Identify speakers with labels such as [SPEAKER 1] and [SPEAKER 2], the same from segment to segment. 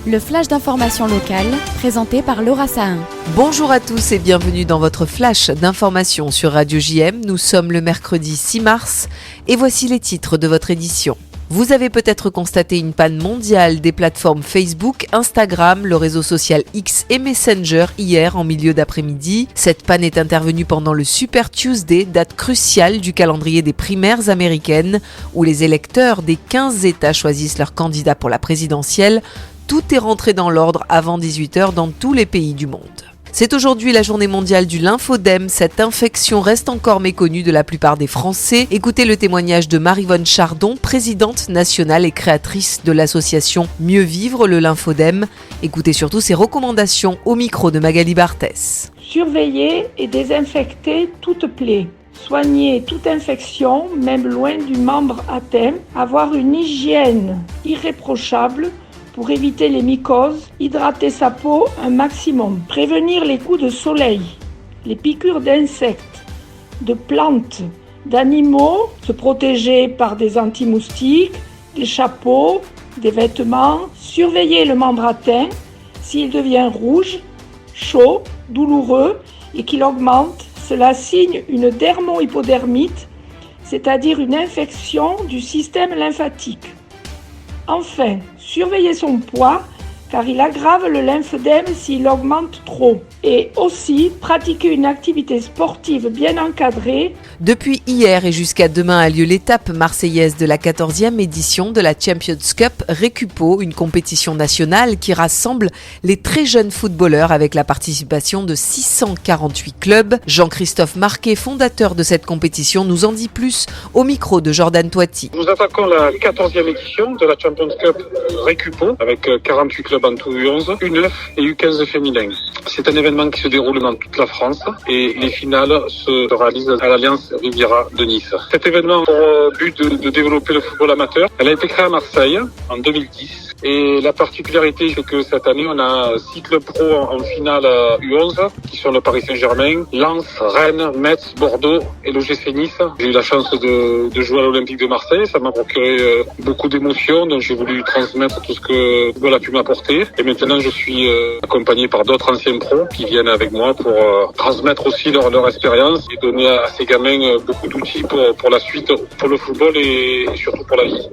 [SPEAKER 1] Le flash d'information locale, présenté par Laura Sahin.
[SPEAKER 2] Bonjour à tous et bienvenue dans votre flash d'information sur Radio JM. Nous sommes le mercredi 6 mars et voici les titres de votre édition. Vous avez peut-être constaté une panne mondiale des plateformes Facebook, Instagram, le réseau social X et Messenger hier en milieu d'après-midi. Cette panne est intervenue pendant le Super Tuesday, date cruciale du calendrier des primaires américaines, où les électeurs des 15 États choisissent leurs candidats pour la présidentielle. Tout est rentré dans l'ordre avant 18h dans tous les pays du monde. C'est aujourd'hui la journée mondiale du lymphodème. Cette infection reste encore méconnue de la plupart des Français. Écoutez le témoignage de Maryvonne Chardon, présidente nationale et créatrice de l'association Mieux Vivre le Lymphodème. Écoutez surtout ses recommandations au micro de Magali Barthès.
[SPEAKER 3] Surveiller et désinfecter toute plaie. Soigner toute infection, même loin du membre atteint. Avoir une hygiène irréprochable pour éviter les mycoses, hydrater sa peau un maximum, prévenir les coups de soleil, les piqûres d'insectes, de plantes, d'animaux, se protéger par des anti-moustiques, des chapeaux, des vêtements, surveiller le membre atteint s'il devient rouge, chaud, douloureux et qu'il augmente, cela signe une dermo-hypodermite, c'est-à-dire une infection du système lymphatique. Enfin, surveiller son poids car il aggrave le lymphodème s'il augmente trop. Et aussi, pratiquer une activité sportive bien encadrée.
[SPEAKER 2] Depuis hier et jusqu'à demain a lieu l'étape marseillaise de la 14e édition de la Champions Cup Récupo, une compétition nationale qui rassemble les très jeunes footballeurs avec la participation de 648 clubs. Jean-Christophe Marquet, fondateur de cette compétition, nous en dit plus au micro de Jordan Toiti.
[SPEAKER 4] Nous attaquons la 14e édition de la Champions Cup Récupo avec 48 clubs en tout U11, U9 et U15 féminin. C'est un événement qui se déroule dans toute la France et les finales se réalisent à l'Alliance Riviera de Nice. Cet événement a pour but de développer le football amateur. Elle a été créée à Marseille en 2010 et la particularité c'est que cette année on a 6 clubs pro en finale U11 qui sont le Paris Saint-Germain, Lens, Rennes, Metz, Bordeaux et l'OGC Nice. J'ai eu la chance de jouer à l'Olympique de Marseille, ça m'a procuré beaucoup d'émotions, donc j'ai voulu transmettre tout ce que le football a pu m'apporter. Et maintenant, je suis accompagné par d'autres anciens pros qui viennent avec moi pour transmettre aussi leur expérience et donner à ces gamins beaucoup d'outils pour la suite, pour le football et surtout pour la vie.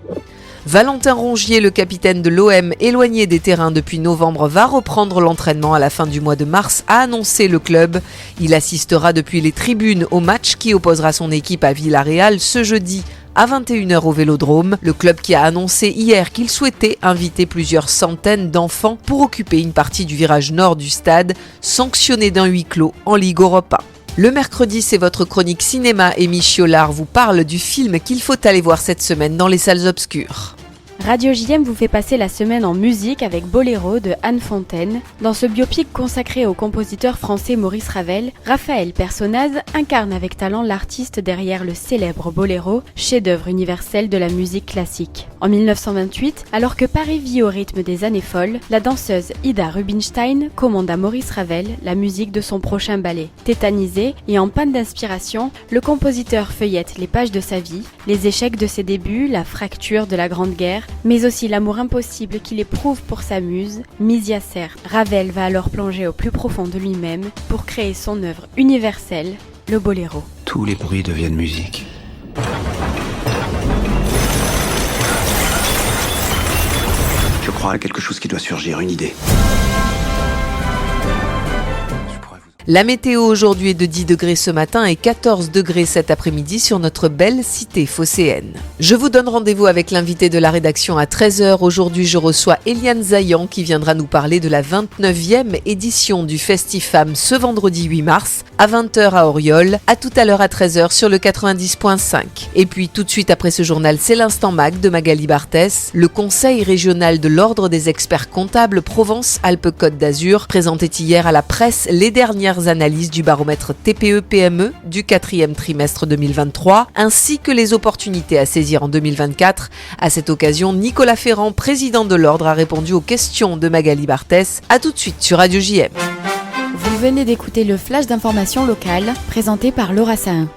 [SPEAKER 2] Valentin Rongier, le capitaine de l'OM, éloigné des terrains depuis novembre, va reprendre l'entraînement à la fin du mois de mars, a annoncé le club. Il assistera depuis les tribunes au match qui opposera son équipe à Villarreal ce jeudi à 21h au Vélodrome. Le club qui a annoncé hier qu'il souhaitait inviter plusieurs centaines d'enfants pour occuper une partie du virage nord du stade, sanctionné d'un huis clos en Ligue Europa. Le mercredi, c'est votre chronique cinéma et Michiolard vous parle du film qu'il faut aller voir cette semaine dans les salles obscures.
[SPEAKER 1] Radio JM vous fait passer la semaine en musique avec Boléro de Anne Fontaine. Dans ce biopic consacré au compositeur français Maurice Ravel, Raphaël Personnaz incarne avec talent l'artiste derrière le célèbre Boléro, chef-d'œuvre universel de la musique classique. En 1928, alors que Paris vit au rythme des années folles, la danseuse Ida Rubinstein commande à Maurice Ravel la musique de son prochain ballet. Tétanisé et en panne d'inspiration, le compositeur feuillette les pages de sa vie, les échecs de ses débuts, la fracture de la Grande Guerre, mais aussi l'amour impossible qu'il éprouve pour sa muse, Misiacer. Ravel va alors plonger au plus profond de lui-même pour créer son œuvre universelle, le boléro.
[SPEAKER 5] Tous les bruits deviennent musique. Je crois à quelque chose qui doit surgir, une idée.
[SPEAKER 2] La météo aujourd'hui est de 10 degrés ce matin et 14 degrés cet après-midi sur notre belle cité phocéenne. Je vous donne rendez-vous avec l'invité de la rédaction à 13h. Aujourd'hui, je reçois Eliane Zayan qui viendra nous parler de la 29e édition du Festifam ce vendredi 8 mars à 20h à Auriol. À tout à l'heure à 13h sur le 90.5. Et puis tout de suite après ce journal, c'est l'Instant Mag de Magali Barthès. Le Conseil régional de l'Ordre des experts comptables Provence-Alpes-Côte d'Azur présentait hier à la presse les dernières analyses du baromètre TPE-PME du 4e trimestre 2023, ainsi que les opportunités à saisir en 2024. À cette occasion, Nicolas Ferrand, président de l'Ordre, a répondu aux questions de Magali Barthès. À tout de suite sur Radio JM.
[SPEAKER 1] Vous venez d'écouter le flash d'information locale, présenté par Laura Sahin.